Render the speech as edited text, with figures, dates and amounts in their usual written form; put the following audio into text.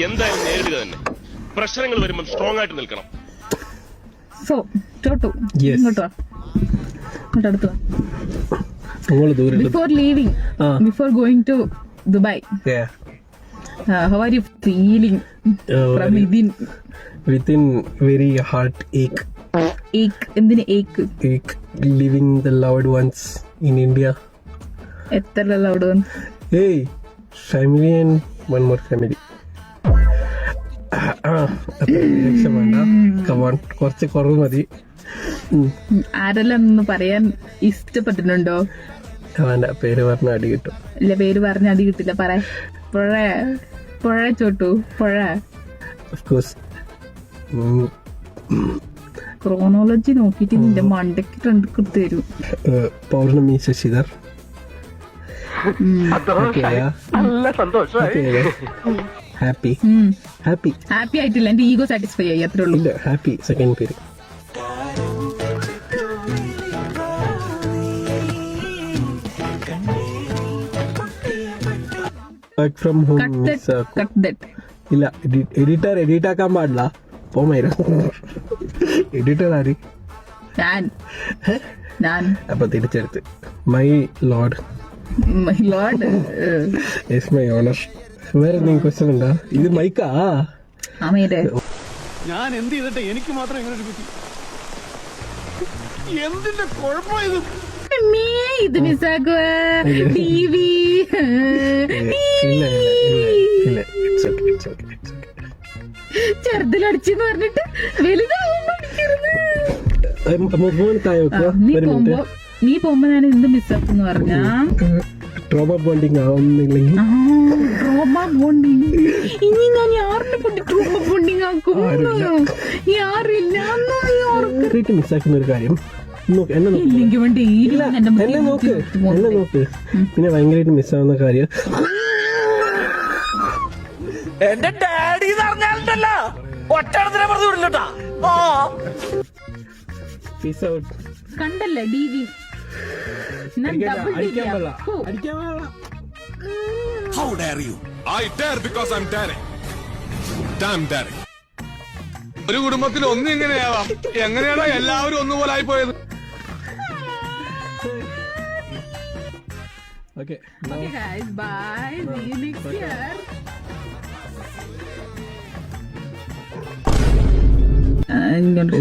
എന്തായാലും നേരിടുക തന്നെ. പ്രശ്നങ്ങൾ വരുമ്പോൾ സ്ട്രോങ് ആയിട്ട് നിൽക്കണം. സോ ചോട്ടു ഇങ്ങോട്ടോ അടുത്ത് before leaving before going to Dubai how are you feeling from within very heart ache എന്തിന് ache leaving the loved ones in India. എത്ര loved ones? Hey, family and one more family. Come on കുറച്ച് കുറവ് മതി. ആരെല്ലാം ഒന്ന് പറയാൻ ഇഷ്ടപ്പെട്ടിട്ടുണ്ടോ? അവന്റെ പേര് പറഞ്ഞ അടി കിട്ടും. ഇല്ല, പേര് പറഞ്ഞ അടി കിട്ടില്ല. പറ പുഴ ചോട്ടു പുഴ. Of course. ക്രോണോളജി നോക്കിട്ട് നിന്റെ മണ്ടയ്ക്ക് കണ്ടു തരൂ. പൗർണമി ശശിധർ. ഹാപ്പി ആയിട്ടില്ല, എന്റെ ഈഗോ സാറ്റിസ്ഫൈ ആയി, അത്രേ ഉള്ളൂ. ഹാപ്പി സെക്കൻഡ് പേര്. ഫ്രം ഹോം ഇല്ല, എഡിറ്റ് ആക്കാൻ പാടില്ല. പോമേര എഡിറ്റർ ആര്? ഞാൻ. അപ്പൊ തിരിച്ചെടുത്ത് മൈ ലോഡ് മൈ ഓണർ. വേറെ എന്തെങ്കിലും ക്വസ്റ്റ്യൻ ഉണ്ടോ? ഇത് മൈക്കാ? ഞാൻ എന്ത് ചെയ്തിട്ട് എനിക്ക് മാത്രം എങ്ങനെ പറ്റി? എന്തിന്റെ കുഴപ്പമായത്? ഇത് മിസ്സാക്കുക ടിവി ചെറുതിലടിച്ചെന്ന് പറഞ്ഞിട്ട് നീ പോകുമ്പോ ഞാൻ എന്ത് മിസ്സാക്കുന്നു പറഞ്ഞാ ട്രോമ ബോണ്ടിങ് ആവുന്നില്ലെങ്കിൽ ട്രോമ ബോണ്ടിങ്. ഇനി ഞാൻ ആറിനെ കൊണ്ട് ട്രോമ ബോണ്ടിങ് ആക്കും? ആറില്ല. മിസ്സാക്കുന്ന ഒരു കാര്യം എന്നെ നോക്ക്. പിന്നെ ഭയങ്കരമായിട്ട് മിസ്സാവുന്ന കാര്യം എന്റെ ഡാഡി പറഞ്ഞാലുണ്ടല്ലോ ഒറ്റടത്തിനെ പറഞ്ഞു വിടില്ലട്ടാ. Peace out. കണ്ടല്ലേ ഡിവി How dare you? I dare because I'm daring. Damn daring. ഒരു കുടുംബത്തിൽ ഒന്നും എങ്ങനെയാവാം? എങ്ങനെയാണോ എല്ലാവരും ഒന്നുപോലെ ആയി പോയത്? Okay guys, bye. See you next year. ഞാൻ